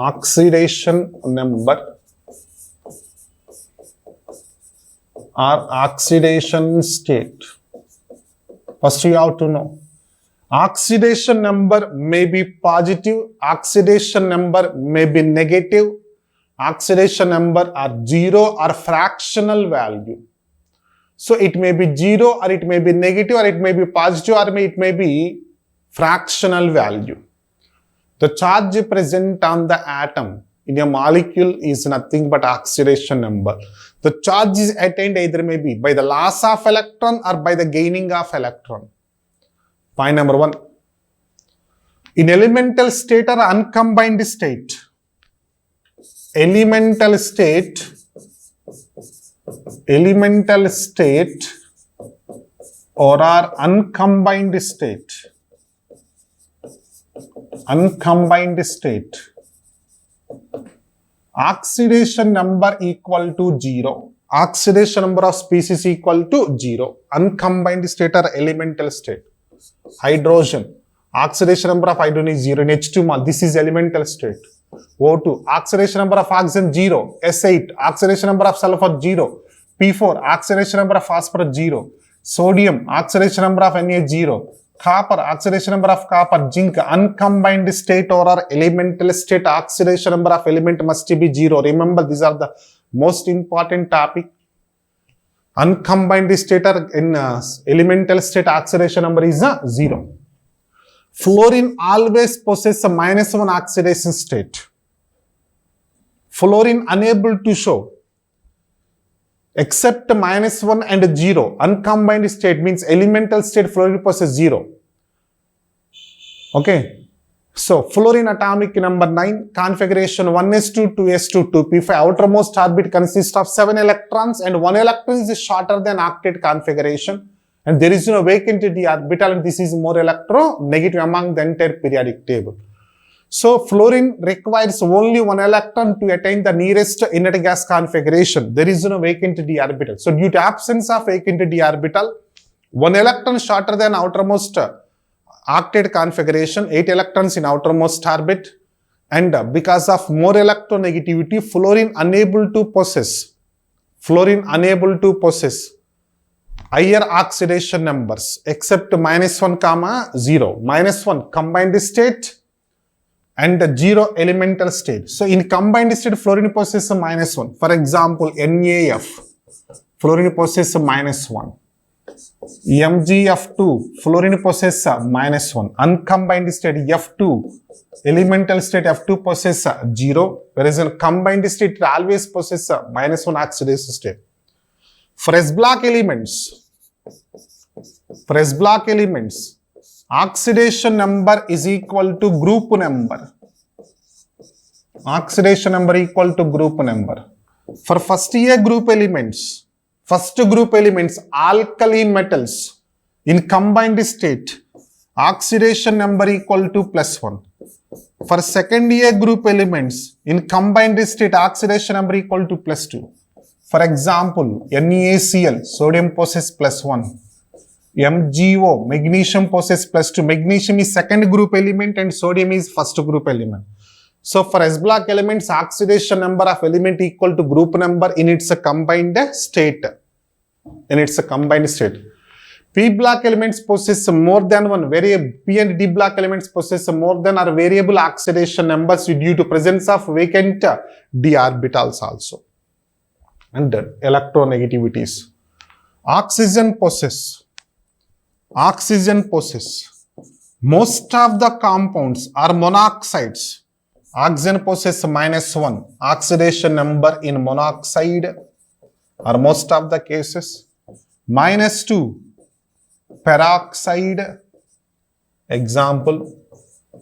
oxidation number or oxidation state. First you have to know. Oxidation number may be positive, oxidation number may be negative, oxidation number are 0 or fractional value. So it may be 0 or it may be negative or it may be positive or it may be fractional value. The charge present on the atom in a molecule is nothing but oxidation number. The charge is attained either may be by the loss of electron or by the gaining of electron. Point number 1. In elemental state or uncombined state, elemental state or uncombined state, oxidation number equal to 0. Oxidation number of species equal to 0. Uncombined state or elemental state. Hydrogen, oxidation number of hydrogen is 0 in H2 mol. This is elemental state. O2, oxidation number of oxygen 0. S8, oxidation number of sulfur 0. P4, oxidation number of phosphorus 0. Sodium, oxidation number of Na 0. Copper, oxidation number of copper. Zinc, uncombined state or elemental state, oxidation number of element must be 0. Remember, these are the most important topic. Uncombined state or in elemental state, oxidation number is 0. Fluorine always possesses a -1 oxidation state. Fluorine unable to show except -1 and 0. Uncombined state means elemental state fluorine possesses 0. Okay. So, fluorine atomic number 9, configuration 1s2, 2s2, 2p5. Outermost orbit consists of 7 electrons and 1 electron is shorter than octet configuration. And there is no vacant d orbital and this is more electronegative among the entire periodic table. So, fluorine requires only 1 electron to attain the nearest inert gas configuration. There is no vacant d orbital. So, due to absence of vacant d orbital, 1 electron shorter than outermost octet configuration, 8 electrons in outermost orbit, and because of more electronegativity, fluorine unable to possess higher oxidation numbers except -1, 0. -1 combined state and 0 elemental state. So in combined state, fluorine possesses -1. For example, NaF, fluorine possesses -1. MgF2, fluorine possesses -1. Uncombined state F2, elemental state F2 possesses 0, whereas in combined state it always possesses -1 oxidation state. For S block elements, oxidation number is equal to group number. Oxidation number equal to group number. For first group elements, alkali metals in combined state, oxidation number equal to +1. For second group elements in combined state, oxidation number equal to +2. For example, NaCl, sodium possesses +1. MgO, magnesium possesses +2. Magnesium is second group element and sodium is first group element. So for S block elements, oxidation number of element equal to group number in its combined state. P block elements possess more than one variable. P and D block elements possess more than or variable oxidation numbers due to presence of vacant d orbitals also. And electronegativities. Oxygen possess. Most of the compounds are monoxides. Oxygen possesses -1 oxidation number in monoxide or most of the cases. -2 peroxide. Example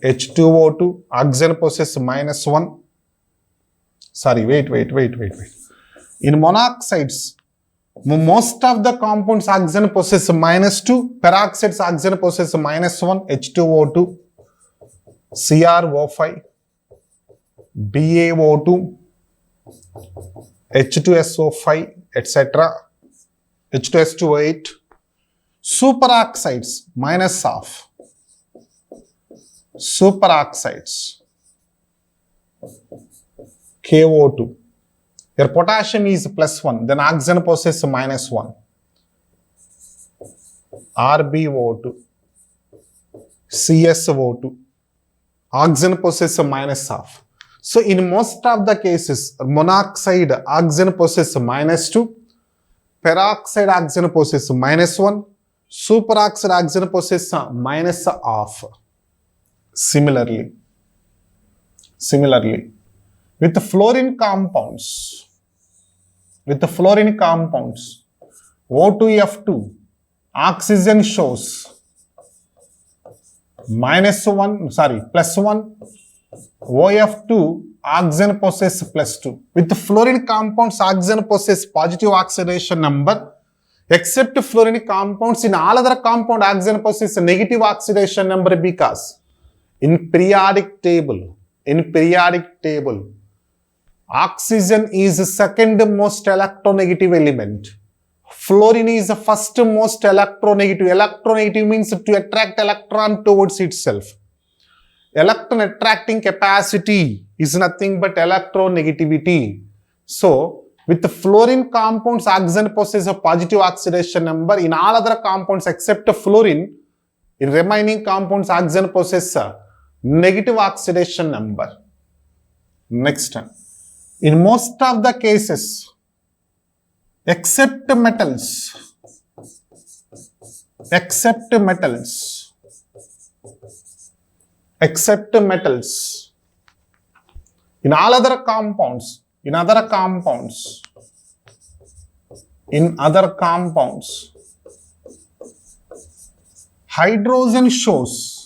H2O2. Oxygen possesses -1. Sorry, wait. In monoxides, most of the compounds oxygen possesses -2. Peroxides oxygen possesses -1. H2O2, CrO5, BaO2, H2SO5, etc. H2S2O8. Superoxides, -. Superoxides KO2. Your potassium is +1, then oxygen possesses -1. RbO2, CSO2, oxygen possesses -1. So in most of the cases, monoxide oxygen possesses -2, peroxide oxygen possesses -1, superoxide oxygen possesses -1/2. Similarly, with the fluorine compounds, O2F2, oxygen shows +1, OF2, oxygen possesses +2. With the fluorine compounds, oxygen possesses positive oxidation number, except fluorine compounds. In all other compound, oxygen possesses negative oxidation number because in periodic table, oxygen is the second most electronegative element. Fluorine is the first most electronegative. Electronegative means to attract electron towards itself. Electron attracting capacity is nothing but electronegativity. So, with the fluorine compounds, oxygen possesses a positive oxidation number. In all other compounds except fluorine, in remaining compounds, oxygen possesses a negative oxidation number. Next one. In most of the cases, except metals, in all other compounds, hydrogen shows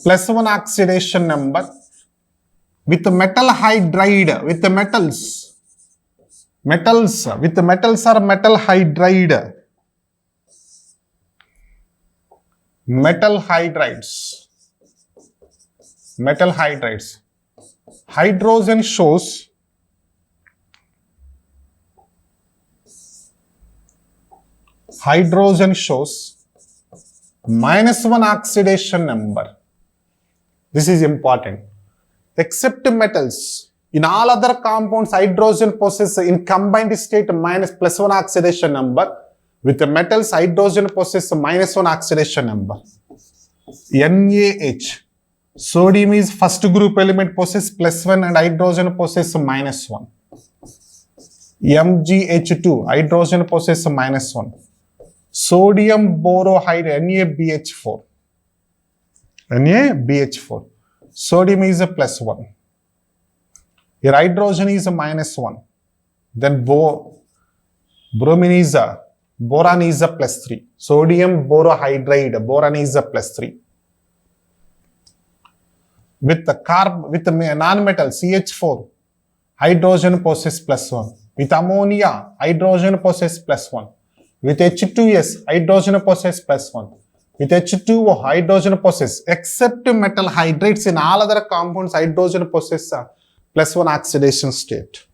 +1 oxidation number. With metal hydride, with the metals are metal hydride. Metal hydrides. Hydrogen shows -1 oxidation number. This is important. Except metals, in all other compounds, hydrogen possesses in combined state +1 oxidation number. With the metals, hydrogen possesses -1 oxidation number. NaH, sodium is first group element, possesses +1 and hydrogen possesses -1. MgH2, hydrogen possesses -1. Sodium borohydride, NaBH4. Sodium is a +1. Your hydrogen is a -1. Then boron is a +3. Sodium borohydride, boron is a +3. With the non-metal CH4, hydrogen possesses +1. With ammonia, hydrogen possesses +1. With H2S, hydrogen possesses +1. With H2O, hydrogen possesses, except metal hydrides, in all other compounds, hydrogen possesses a +1 oxidation state.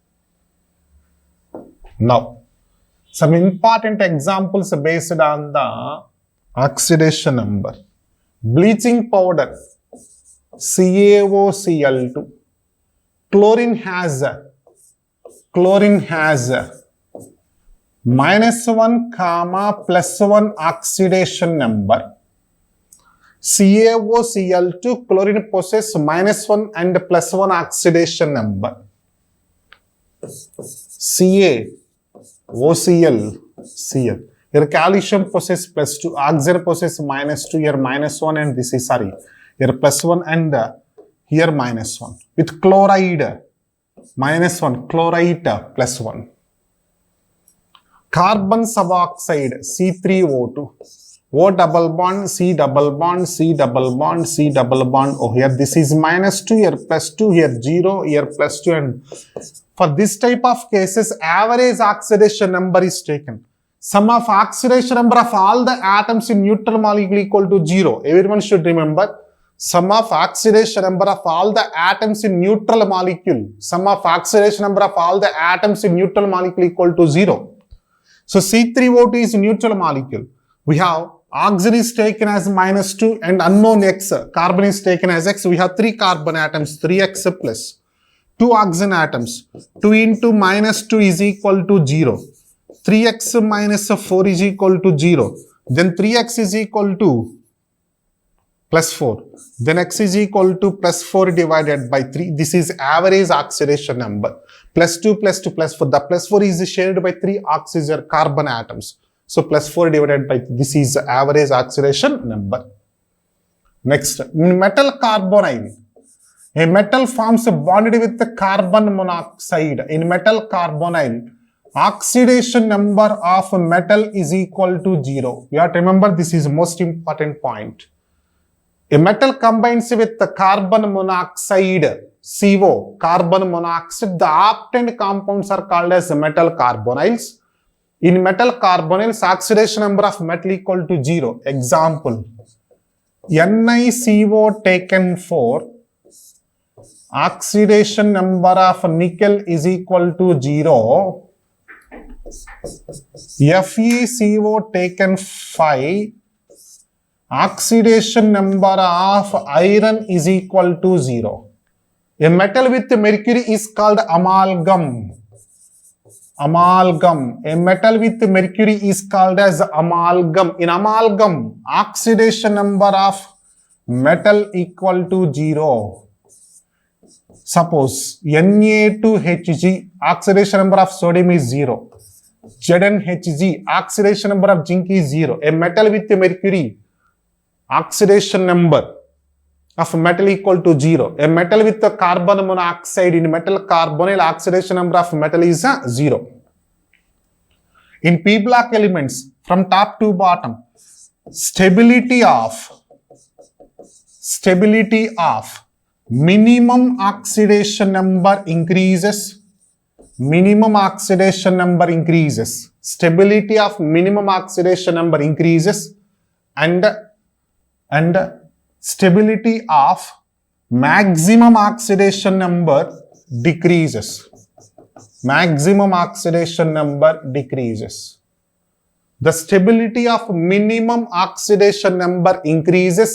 Now, some important examples based on the oxidation number. Bleaching powder, CaOCl2. Chlorine has -1, +1 oxidation number. CaOCl2, chlorine possesses -1 and +1 oxidation number. CaOCl. Your calcium possesses +2, oxygen possesses -2, here -1 and this is here +1 and here -1. With chloride, -1, chlorite +1. Carbon suboxide, C3O2. O double bond, C double bond, C double bond, C double bond. Oh, here this is -2, here +2, here 0, here +2. And for this type of cases, average oxidation number is taken. Sum of oxidation number of all the atoms in neutral molecule equal to 0. Everyone should remember. Sum of oxidation number of all the atoms in neutral molecule. Sum of oxidation number of all the atoms in neutral molecule equal to 0. So C3O2 is neutral molecule. We have oxygen is taken as -2 and unknown X. Carbon is taken as X. We have 3 carbon atoms, 3X plus 2 oxygen atoms. 2 into -2 is equal to 0. 3X minus 4 is equal to 0. Then 3X is equal to plus 4. Then X is equal to plus 4 divided by 3. This is average oxidation number. Plus 2 plus 2 plus 4. The plus 4 is shared by 3 oxygen carbon atoms. So plus 4 divided by this is average oxidation number. Next, metal carbonyl. A metal forms bonded with the carbon monoxide. In metal carbonyl, oxidation number of metal is equal to 0. You have to remember this is most important point. A metal combines with the carbon monoxide, CO, carbon monoxide. The obtained compounds are called as metal carbonyls. In metal carbonyls, oxidation number of metal equal to 0. Example, NiCO taken 4, oxidation number of nickel is equal to 0. FeCO taken 5, oxidation number of iron is equal to 0. A metal with mercury is called amalgam. Amalgam. A metal with mercury is called as amalgam. In amalgam, oxidation number of metal equal to 0. Suppose Na2Hg, oxidation number of sodium is 0. ZnHg, oxidation number of zinc is 0. A metal with mercury, oxidation number of metal equal to 0. A metal with the carbon monoxide, in metal carbonyl, oxidation number of metal is 0. In P block elements, from top to bottom, stability of minimum oxidation number increases. Minimum oxidation number increases. Stability of minimum oxidation number increases, and stability of maximum oxidation number decreases. Maximum oxidation number decreases. The stability of minimum oxidation number increases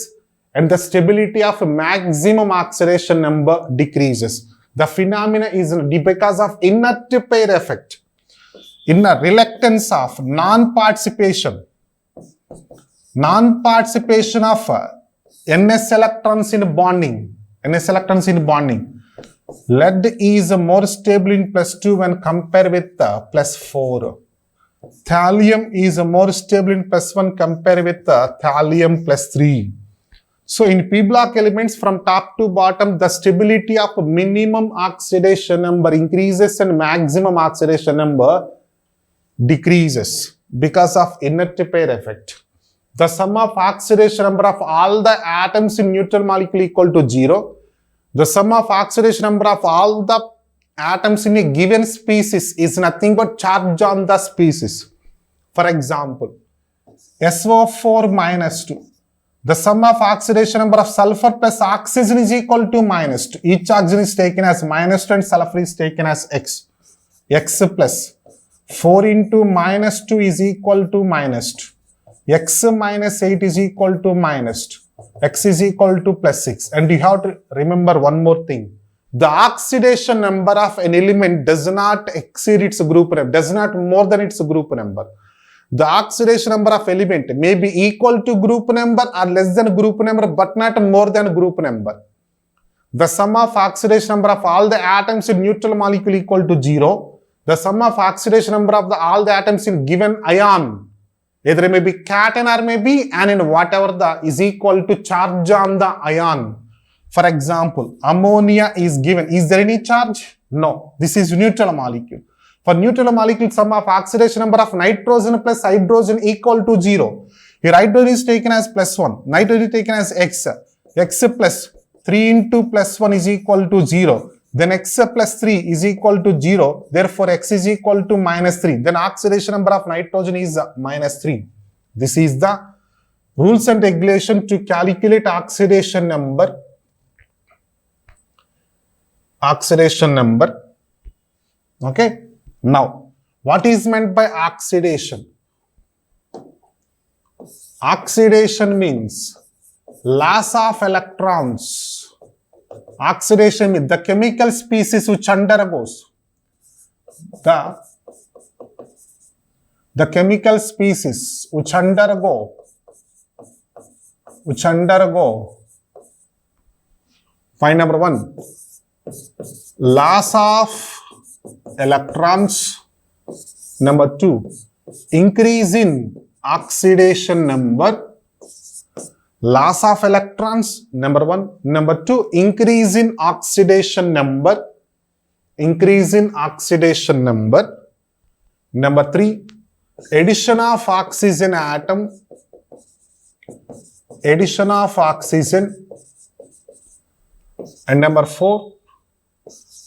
and the stability of maximum oxidation number decreases. The phenomena is because of inert pair effect, inner reluctance of non-participation of ns electrons in bonding. Lead is more stable in +2 when compared with +4. Thallium is more stable in +1 compared with thallium +3. So in P block elements, from top to bottom, the stability of minimum oxidation number increases and maximum oxidation number decreases because of inert pair effect. The sum of oxidation number of all the atoms in neutral molecule equal to 0. The sum of oxidation number of all the atoms in a given species is nothing but charge on the species. For example, SO4 -2. The sum of oxidation number of sulfur plus oxygen is equal to -2. Each oxygen is taken as -2 and sulfur is taken as X. X plus 4 into -2 is equal to -2. X minus 8 is equal to -2. X is equal to +6. And you have to remember one more thing. The oxidation number of an element does not exceed its group number, does not more than its group number. The oxidation number of element may be equal to group number or less than group number, but not more than group number. The sum of oxidation number of all the atoms in neutral molecule equal to 0. The sum of oxidation number of all the atoms in given ion, either it may be cation or may be anion, whatever is equal to charge on the ion. For example, ammonia is given. Is there any charge? No. This is neutral molecule. For neutral molecule, sum of oxidation number of nitrogen plus hydrogen equal to 0. Here hydrogen is taken as +1. Nitrogen is taken as X. X plus 3 into +1 is equal to 0. Then X plus 3 is equal to 0. Therefore, X is equal to -3. Then oxidation number of nitrogen is -3. This is the rules and regulation to calculate oxidation number. Okay. Now, what is meant by oxidation? Oxidation means loss of electrons. Oxidation means the chemical species which undergoes the chemical species which undergo point number 1, loss of electrons. Number 2, increase in oxidation number. Loss of electrons, number 1. Number 2, increase in oxidation number. Number 3, addition of oxygen atom. And number 4,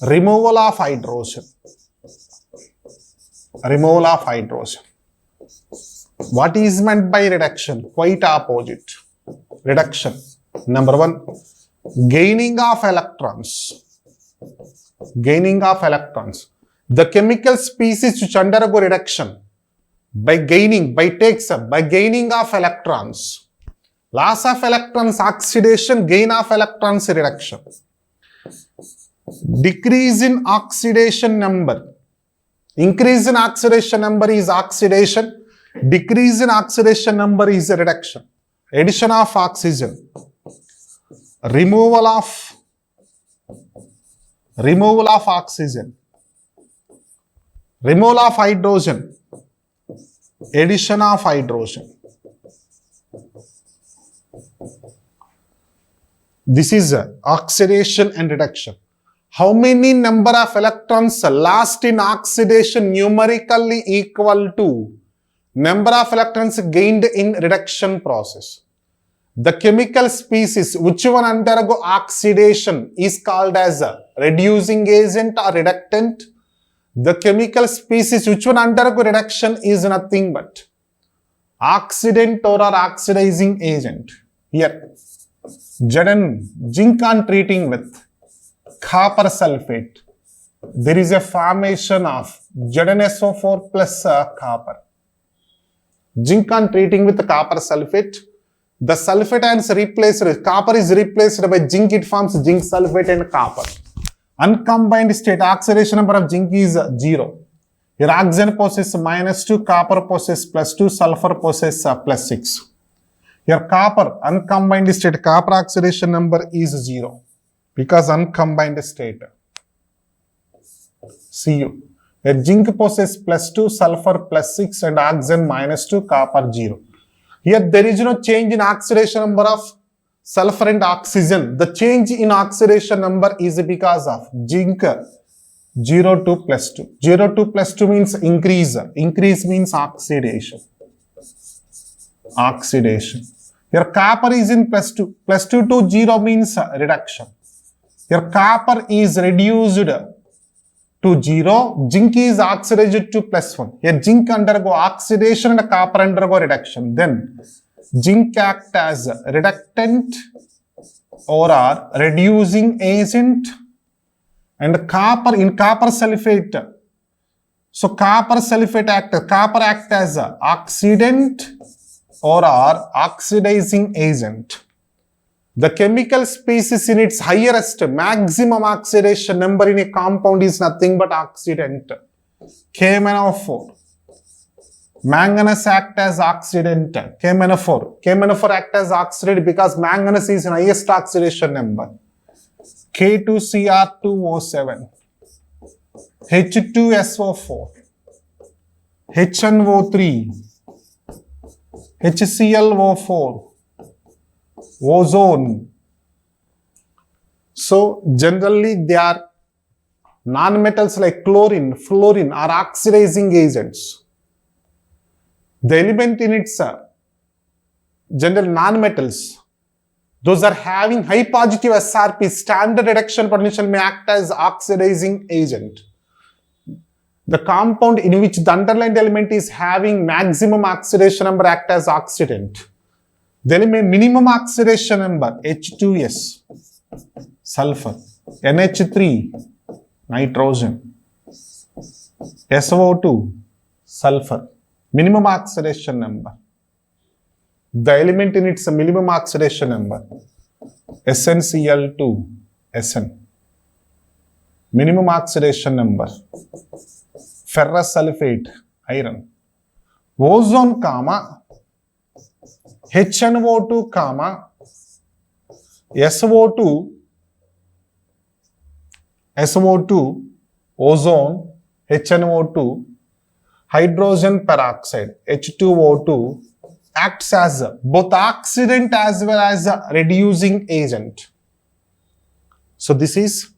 removal of hydrogen. What is meant by reduction? Quite opposite. Reduction. Number 1, gaining of electrons. The chemical species which undergo reduction by gaining of electrons. Loss of electrons, oxidation, gain of electrons, reduction. Decrease in oxidation number. Increase in oxidation number is oxidation. Decrease in oxidation number is a reduction. Addition of oxygen. Removal of oxygen. Removal of hydrogen. Addition of hydrogen. This is oxidation and reduction. How many number of electrons lost in oxidation numerically equal to number of electrons gained in reduction process. The chemical species which one undergo oxidation is called as a reducing agent or reductant. The chemical species which one undergo reduction is nothing but oxidant or oxidizing agent. Here, zinc on treating with copper sulfate, there is a formation of ZnSO4 plus copper. Zinc on treating with copper sulfate, the sulfate ions replaced, copper is replaced by zinc, it forms zinc sulfate and copper. Uncombined state, oxidation number of zinc is 0. Here oxygen possesses -2, copper possesses +2, sulfur possesses +6. Here copper, uncombined state, copper oxidation number is 0 because uncombined state. Cu. Here zinc possesses +2, sulfur +6 and oxygen -2, copper 0. Here there is no change in oxidation number of sulfur and oxygen. The change in oxidation number is because of zinc 0 to +2. 0 to +2 means increase. Increase means oxidation. Here copper is in +2. +2 to 0 means reduction. Here copper is reduced to 0. Zinc is oxidized to +1. Here zinc undergo oxidation and copper undergo reduction. Then zinc act as reductant or reducing agent and copper in copper sulfate. So copper act as oxidant or oxidizing agent. The chemical species in its highest maximum oxidation number in a compound is nothing but oxidant. KMnO4. Manganese act as oxidant. KMnO4 act as oxidant because manganese is in highest oxidation number. K2Cr2O7. H2SO4. HNO3. HClO4. Ozone. So generally they are non-metals like chlorine, fluorine are oxidizing agents. The element in its general non-metals, those are having high positive SRP, standard reduction potential, may act as oxidizing agent. The compound in which the underlying element is having maximum oxidation number act as oxidant. The element minimum oxidation number H2S, sulfur, NH3, nitrogen, SO2, sulfur, minimum oxidation number. the element in its minimum oxidation number, SnCl2, Sn. Minimum oxidation number, ferrous sulfate, iron. Ozone, comma, HNO2, comma, SO2, ozone, HNO2, hydrogen peroxide, H2O2, acts as both oxidant as well as a reducing agent. So this is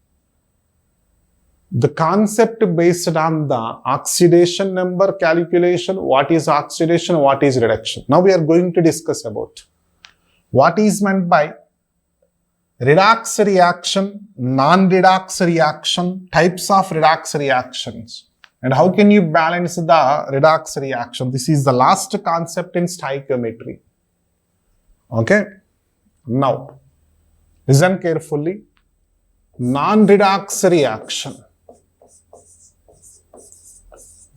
the concept based on the oxidation number calculation. What is oxidation, what is reduction? Now we are going to discuss about what is meant by redox reaction, non-redox reaction, types of redox reactions, and how can you balance the redox reaction. This is the last concept in stoichiometry. Okay, now listen carefully. Non-redox reaction,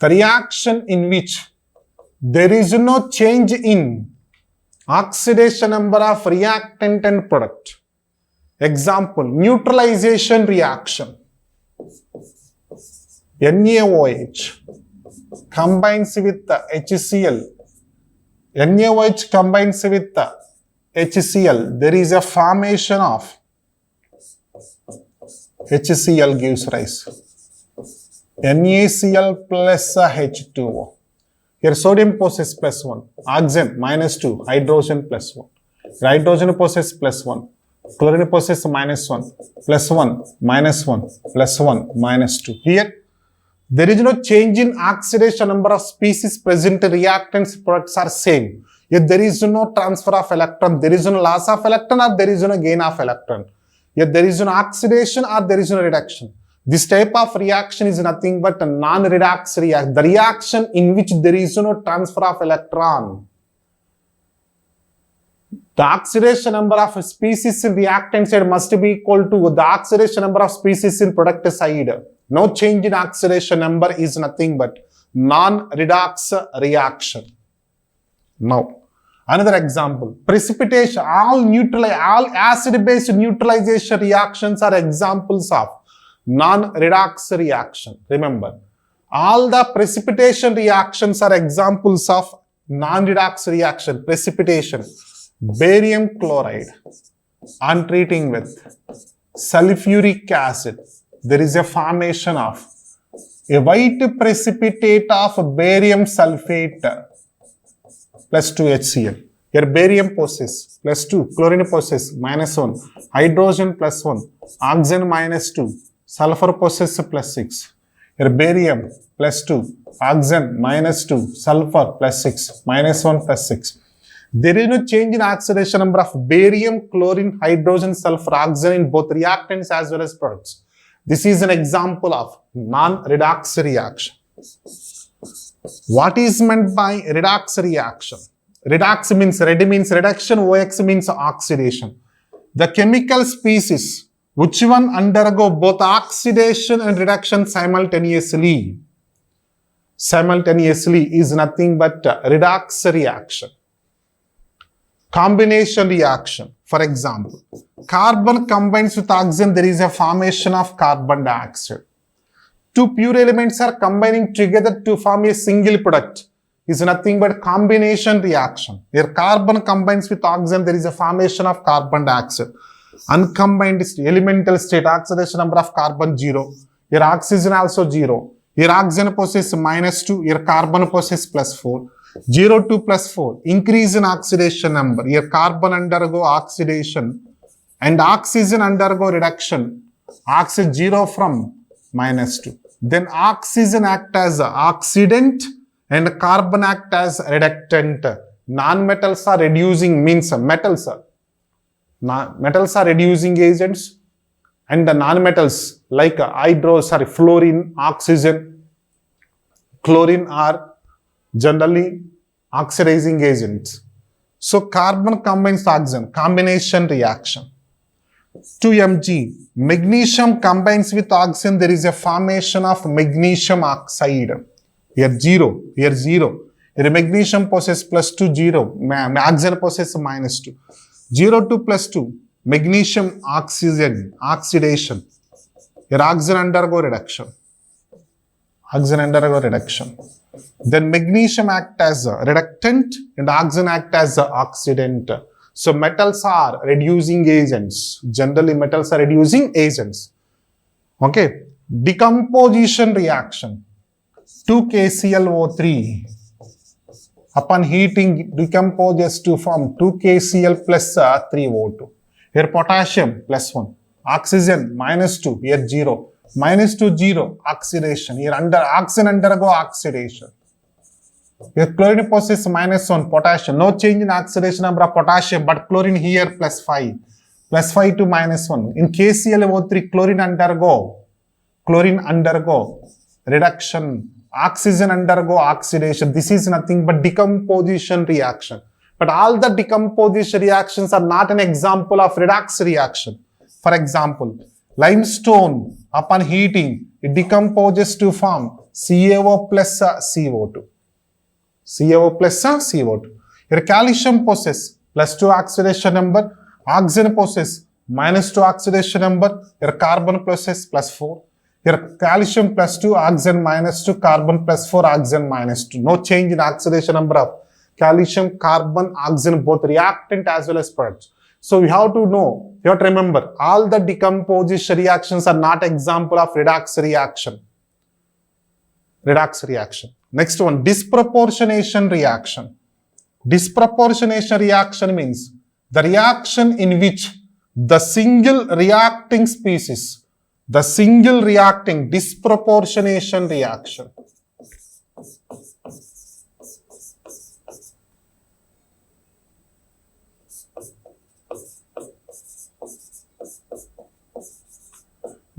the reaction in which there is no change in oxidation number of reactant and product. Example, neutralization reaction. NaOH combines with the HCl. NaOH combines with the HCl. There is a formation of HCl gives rise. NaCl plus H2O. Here sodium possesses plus 1, oxygen minus 2, hydrogen plus 1. Hydrogen possesses plus 1. Chlorine possesses minus 1, plus 1, minus 1, plus 1, minus 2. Here, there is no change in oxidation number of species present. Reactants products are same. Yet there is no transfer of electron, there is no loss of electron, or there is no gain of electron. Yet there is no oxidation or there is no reduction. This type of reaction is nothing but a non-redox reaction. The reaction in which there is no transfer of electron. The oxidation number of species in reactant side must be equal to the oxidation number of species in product side. No change in oxidation number is nothing but non-redox reaction. Now, another example, precipitation. All acid-based neutralization reactions are examples of non-redox reaction. Remember, all the precipitation reactions are examples of non-redox reaction. Precipitation. Barium chloride on treating with sulfuric acid, there is a formation of a white precipitate of barium sulfate plus 2 HCl. Here barium possesses plus 2, chlorine possesses minus 1, hydrogen plus 1, oxygen minus 2, sulfur possesses plus 6. Here barium plus 2, oxygen minus 2, sulfur plus 6, minus 1 plus 6. There is no change in oxidation number of barium, chlorine, hydrogen, sulfur, oxygen in both reactants as well as products. This is an example of non-redox reaction. What is meant by redox reaction? Redox means red means reduction, OX means oxidation. The chemical species which one undergo both oxidation and reduction simultaneously is nothing but redox reaction. Combination reaction. For example, carbon combines with oxygen, there is a formation of carbon dioxide. Two pure elements are combining together to form a single product. Is nothing but combination reaction. Here carbon combines with oxygen, there is a formation of carbon dioxide. Uncombined elemental state, oxidation number of carbon 0. Here oxygen also 0. Here oxygen possesses minus 2, here carbon possesses plus 4. 0 to plus 4, increase in oxidation number. Here carbon undergo oxidation and oxygen undergo reduction. Oxygen 0 from minus 2. Then oxygen act as oxidant and carbon act as reductant. Non-metals are reducing means metals are reducing agents, and the non-metals like fluorine, oxygen, chlorine are generally oxidizing agents. So carbon combines oxygen, combination reaction. 2Mg, magnesium combines with oxygen, there is a formation of magnesium oxide. Here 0, here 0. Here magnesium possesses plus 2, 0. Oxygen possesses minus 2. 0 to plus 2. Magnesium oxygen, oxidation. Here oxygen undergo reduction. Oxygen undergo reduction. Then magnesium act as a reductant and oxygen act as an oxidant. So metals are reducing agents. Generally metals are reducing agents. Okay. Decomposition reaction. 2KClO3 upon heating decomposes to form 2KCl plus 3O2. Here potassium plus 1. Oxygen minus 2. Here 0. Minus 2, 0. Oxidation. Here oxygen undergo oxidation. Here chlorine possesses minus 1. Potassium. No change in oxidation number of potassium, but chlorine here plus 5. Plus 5 to minus 1. In KClO3, chlorine undergo reduction. Oxygen undergo oxidation. This is nothing but decomposition reaction. But all the decomposition reactions are not an example of redox reaction. For example, limestone upon heating, it decomposes to form CaO plus CO2. CaO plus CO2. Here calcium possesses plus 2 oxidation number. Oxygen possesses minus 2 oxidation number. Here carbon possesses plus 4. Here calcium plus 2, oxygen minus 2, carbon plus 4, oxygen minus 2. No change in oxidation number of calcium, carbon, oxygen, both reactant as well as products. So we have to know, you have to remember, all the decomposition reactions are not example of redox reaction. Redox reaction. Next one, disproportionation reaction. Disproportionation reaction means the reaction in which the single reacting species, the single reacting disproportionation reaction.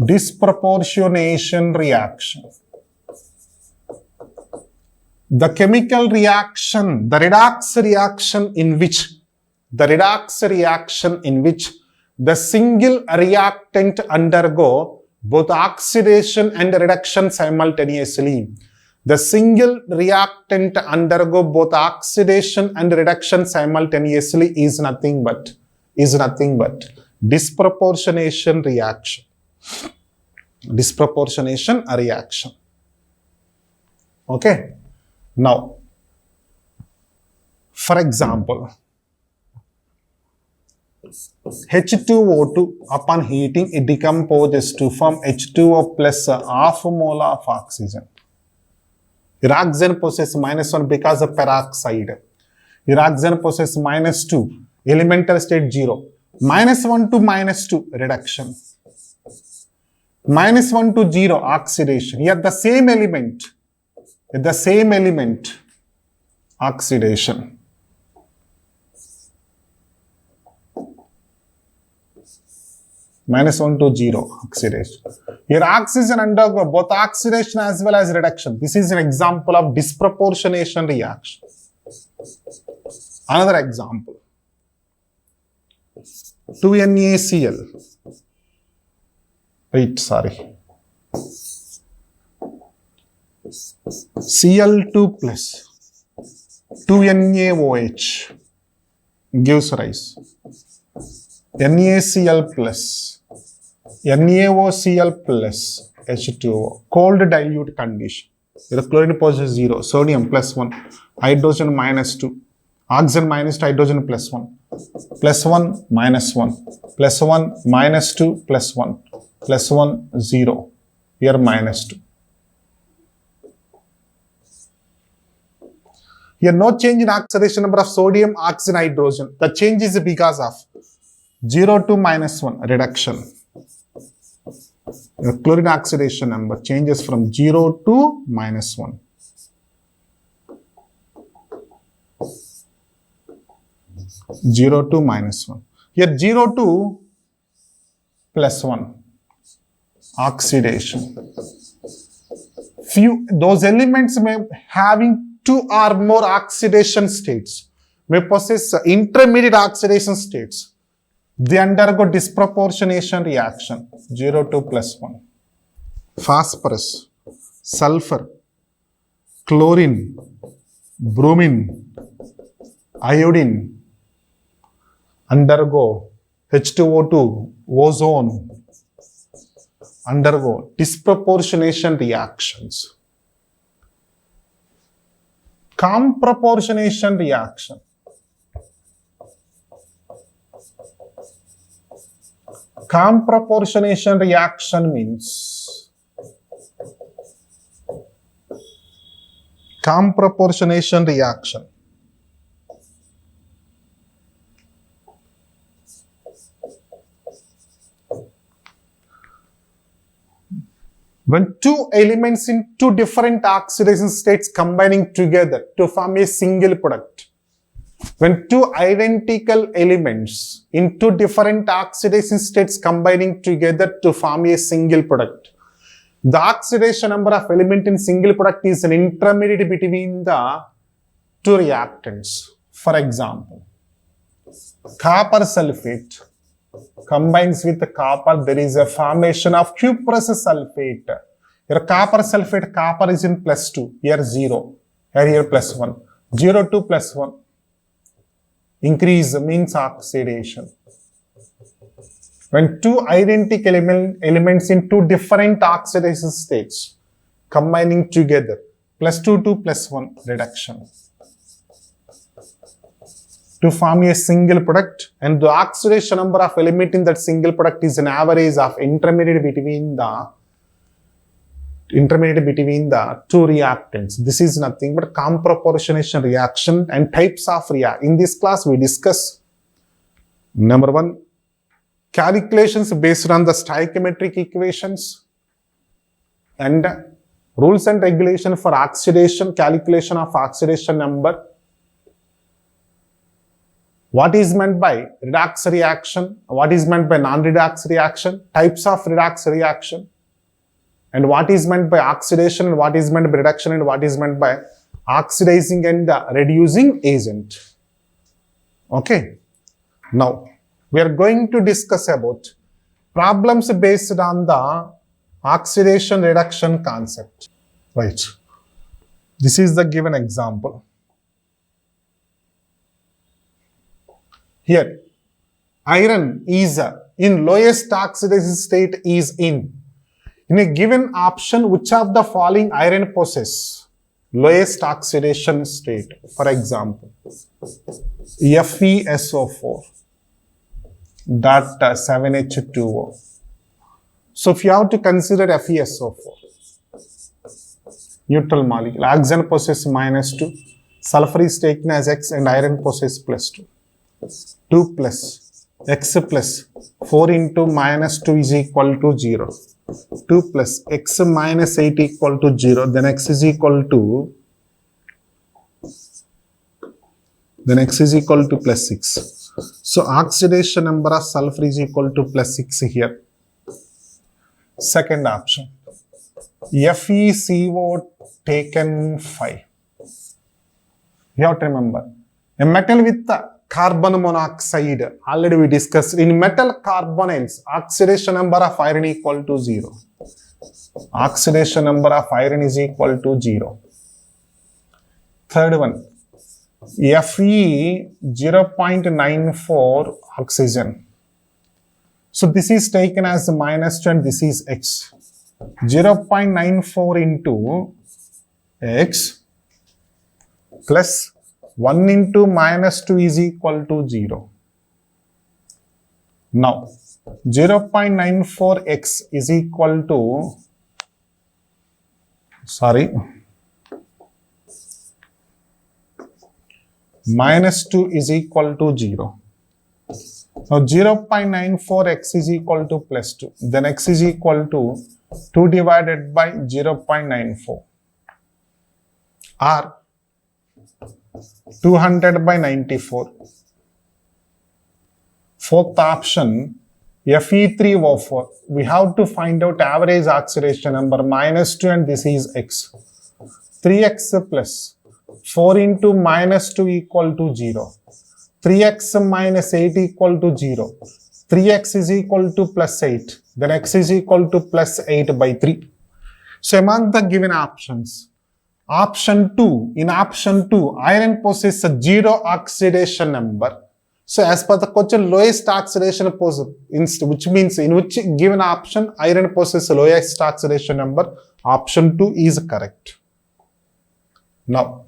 Disproportionation reaction. The chemical reaction, the redox reaction in which the single reactant undergo both oxidation and reduction simultaneously. The single reactant undergo both oxidation and reduction simultaneously is nothing but disproportionation reaction. Disproportionation reaction. Okay. Now, for example, H2O2 upon heating it decomposes to form H2O plus half mole of oxygen. Your oxygen possesses minus 1 because of peroxide. Your oxygen possesses minus 2, elemental state 0. Minus 1 to minus 2, reduction. Minus 1 to 0, oxidation. Here the same element, oxidation. Minus 1 to 0, oxidation. Here oxygen undergo both oxidation as well as reduction. This is an example of disproportionation reaction. Another example. 2NaCl. Cl2 plus 2NaOH gives rise. NaCl plus NaOCl plus H2O, cold dilute condition. Here chlorine possesses 0, sodium plus 1, hydrogen minus 2, oxygen minus 2, hydrogen plus 1, plus 1 minus 1, plus 1 minus 2 plus 1, plus 1 0, here minus 2. Here no change in oxidation number of sodium, oxygen, hydrogen. The change is because of 0 to minus 1, reduction. The chlorine oxidation number changes from 0 to minus 1. Zero to minus 1. Here 0 to plus 1. Oxidation. Those elements may having 2 or more oxidation states, may possess intermediate oxidation states. They undergo disproportionation reaction. 0 to plus 1. Phosphorus, sulfur, chlorine, bromine, iodine, undergo H2O2, ozone, undergo disproportionation reactions. Comproportionation reaction. Comproportionation reaction means comproportionation reaction. When two elements in two different oxidation states combining together to form a single product. When two identical elements in two different oxidation states combining together to form a single product. The oxidation number of element in single product is an intermediate between the two reactants. For example, copper sulfate combines with the copper, there is a formation of cuprous sulfate. Here copper sulfate, copper is in +2, here 0, here +1, 0 to +1. Increase means oxidation. When two identical elements in two different oxidation states combining together, +2 to +1 reduction to form a single product, and the oxidation number of element in that single product is an average of intermediate between the two reactants. This is nothing but comproportionation reaction and types of reaction. In this class, we discuss number 1, calculations based on the stoichiometric equations and rules and regulation for oxidation, calculation of oxidation number. What is meant by redox reaction? What is meant by non-redox reaction? Types of redox reaction? And what is meant by oxidation, and what is meant by reduction, and what is meant by oxidizing and reducing agent. Okay. Now, we are going to discuss about problems based on the oxidation reduction concept. Right. This is the given example. Here, iron is in lowest oxidation state is in a given option, which of the following iron possess lowest oxidation state? For example, FeSO4 dot 7H2O. So if you have to consider FeSO4, neutral molecule, oxygen possess -2, sulfur is taken as X and iron possess +2. 2 plus X plus 4 into -2 is equal to 0. 2 plus X minus 8 equal to 0. Then X is equal to +6. So oxidation number of sulfur is equal to +6 here. Second option, FeCO taken 5. You have to remember, a metal with carbon monoxide, already we discussed. In metal carbonyls, oxidation number of iron equal to 0. Oxidation number of iron is equal to 0. Third one, Fe 0.94 oxygen. So this is taken as -2 and this is X. 0.94 into X plus 1 into -2 is equal to 0. Now, 0.94x is equal to, -2 is equal to 0. Now, 0.94x is equal to +2. Then x is equal to 2 divided by 0.94 or 200 by 94. Fourth option, Fe3O4. We have to find out average oxidation number -2 and this is X. 3x plus 4 into -2 equal to 0. 3x minus 8 equal to 0. 3x is equal to +8. Then x is equal to +8 by 3. So among the given options, Option 2, in option 2, iron possesses a 0 oxidation number. So as per the question, lowest oxidation which means in which given option, iron possesses lowest oxidation number. Option 2 is correct. Now,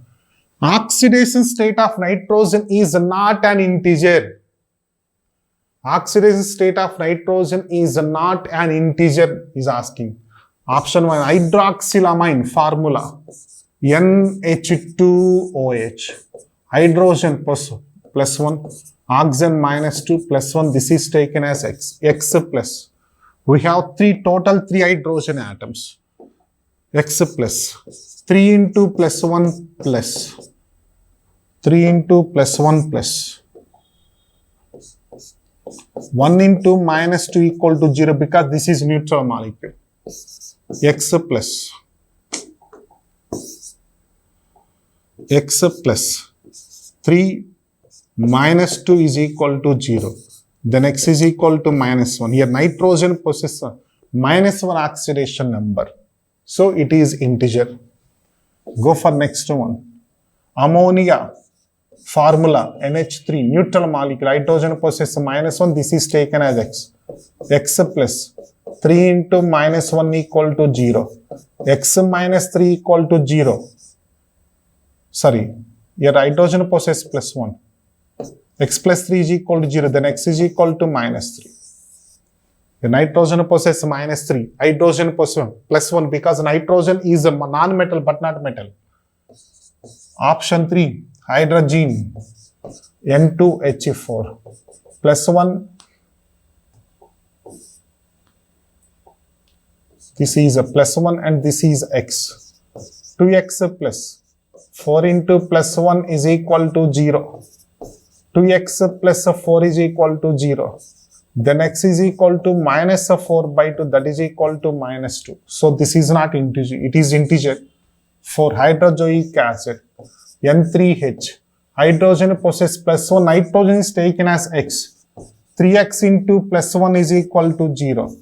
oxidation state of nitrogen is not an integer. Oxidation state of nitrogen is not an integer, is asking. Option 1, hydroxylamine formula, NH2OH. Hydrogen plus 1, oxygen minus 2 plus 1, this is taken as X plus. We have total 3 hydrogen atoms. X plus 3 into plus 1 plus 3 into plus 1 plus 1 into minus 2 equal to 0 because this is neutral molecule. X plus 3 minus 2 is equal to 0. Then X is equal to minus 1. Here nitrogen possesses minus 1 oxidation number. So it is integer. Go for next one. Ammonia formula NH3 neutral molecule. Hydrogen possesses minus 1. This is taken as X. X plus 3 into minus 1 equal to 0. X minus 3 equal to 0. Sorry. Here hydrogen possesses plus 1. X plus 3 is equal to 0. Then X is equal to minus 3. The nitrogen possesses minus 3. Hydrogen possesses plus 1 because nitrogen is a non-metal but not metal. Option 3. Hydrogen N2H4 plus 1. This is a plus 1 and this is X. 2X plus 4 into plus 1 is equal to 0. 2X plus 4 is equal to 0. Then X is equal to minus 4 by 2, that is equal to minus 2. So this is not integer, it is integer. For hydrozoic acid, N3H, hydrogen possesses plus 1, nitrogen is taken as X. 3X into plus 1 is equal to 0.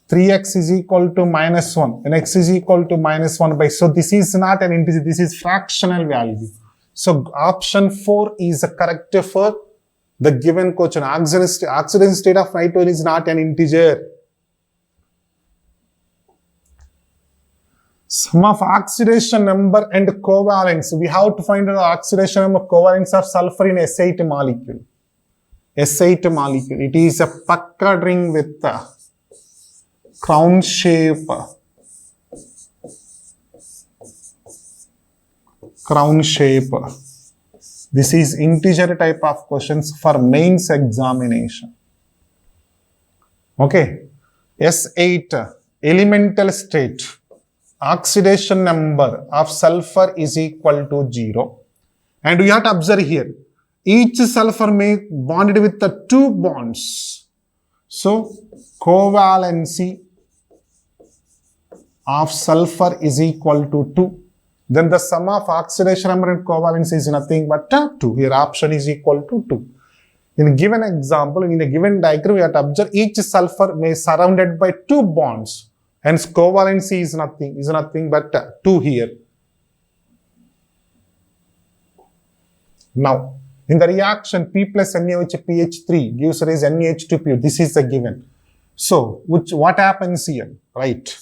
3X is equal to minus 1, and X is equal to minus 1 by, so this is not an integer, this is fractional value. So option 4 is correct for the given question. Oxidation state of nitrogen is not an integer. Sum of oxidation number and covalence. We have to find the oxidation number covalence of sulfur in S8 molecule. S8 molecule. It is a puckered ring with a crown shape. Crown shape. This is integer type of questions for mains examination. Okay. S8 elemental state. Oxidation number of sulfur is equal to 0. And we have to observe here. Each sulfur may bonded with the 2 bonds. So covalency of sulfur is equal to 2. Then the sum of oxidation number and covalence is nothing but 2. Here option is equal to 2. In a given example, in a given diagram, we have to observe each sulfur may surrounded by 2 bonds. Hence covalency is nothing but 2 here. Now, in the reaction P plus NaOH pH3 gives rise NaH2PO. This is the given. So, what happens here? Right.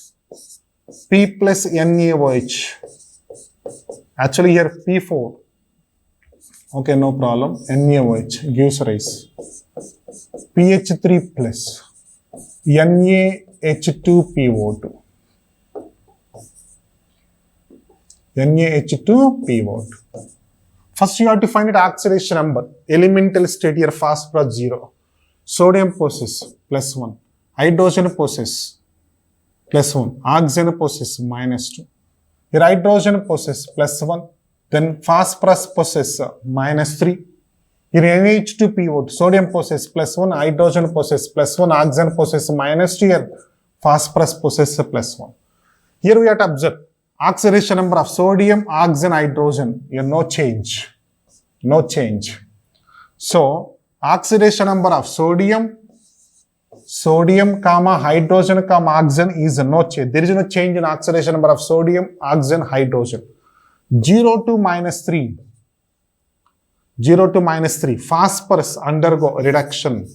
P plus NaOH. Actually here P4. Okay, no problem. NaOH gives rise. pH3 plus NaH2PO2. NaH2PO2. First you have to find the oxidation number. Elemental state here phosphorus 0. Sodium possesses plus 1. Hydrogen possesses plus 1. Oxygen possesses minus 2. Here hydrogen possesses plus 1. Then phosphorus possesses minus 3. Here NH2PO2. Sodium possesses plus 1. Hydrogen possesses plus 1. Oxygen possesses minus 2. Here phosphorus possesses plus 1. Here we have to observe oxidation number of sodium, oxygen, hydrogen. Here no change. No change. So oxidation number of sodium, hydrogen, oxygen is no change. There is no change in oxidation number of sodium, oxygen, hydrogen. 0 to minus 3. 0 to minus 3. Phosphorus undergo reduction.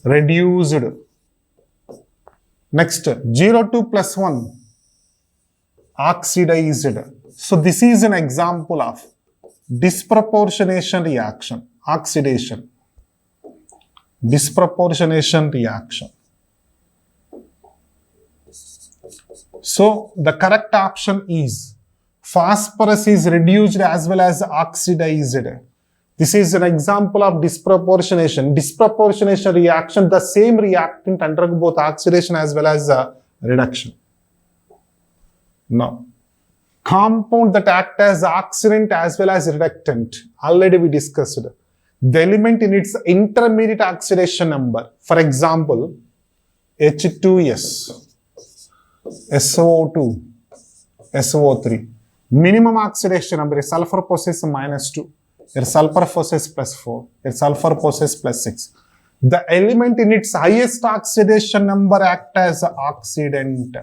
Reduced. Next, 0 to plus 1. Oxidized. So this is an example of disproportionation reaction. Oxidation. Disproportionation reaction. So the correct option is phosphorus is reduced as well as oxidized. This is an example of disproportionation. Disproportionation reaction, the same reactant undergo both oxidation as well as reduction. Now, compound that act as oxidant as well as reductant, already we discussed. The element in its intermediate oxidation number, for example, H2S, SO2, SO3. Minimum oxidation number is sulfur possess -2, here sulfur possess +4, here sulfur possess +6. The element in its highest oxidation number act as oxidant.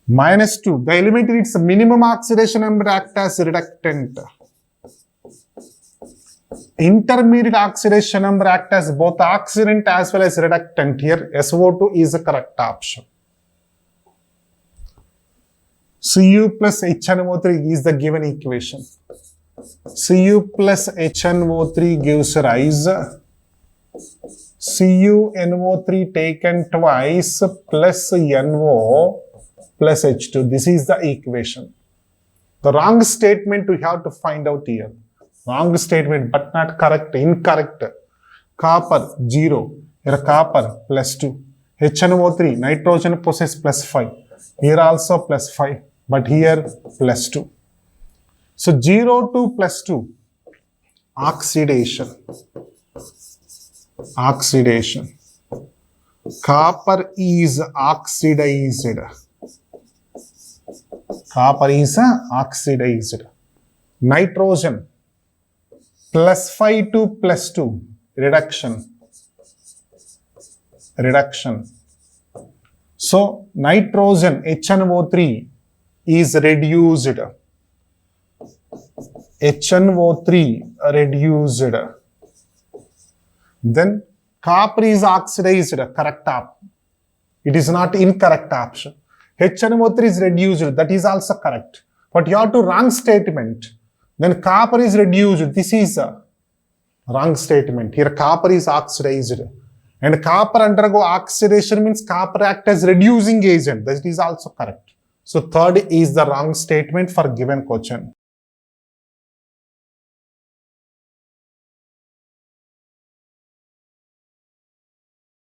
-2, the element in its minimum oxidation number act as reductant. Intermediate oxidation number act as both oxidant as well as reductant. Here SO2 is the correct option. Cu plus HNO3 is the given equation. Cu plus HNO3 gives rise CuNO3 taken twice plus NO plus H2. This is the equation. The wrong statement we have to find out here. Wrong statement but not correct, incorrect. Copper 0, here copper +2. HNO3, nitrogen possess +5. Here also +5, but here +2. So 0 to +2, oxidation. Oxidation. Copper is oxidized. Copper is oxidized. Nitrogen +5 to +2, reduction. Reduction. So nitrogen HNO3 is reduced. HNO3 reduced. Then copper is oxidized, correct option. It is not incorrect option. HNO3 is reduced, that is also correct. But you have to wrong statement. Then copper is reduced, this is a wrong statement. Here copper is oxidized. And copper undergo oxidation means copper act as reducing agent. That is also correct. So third is the wrong statement for given question.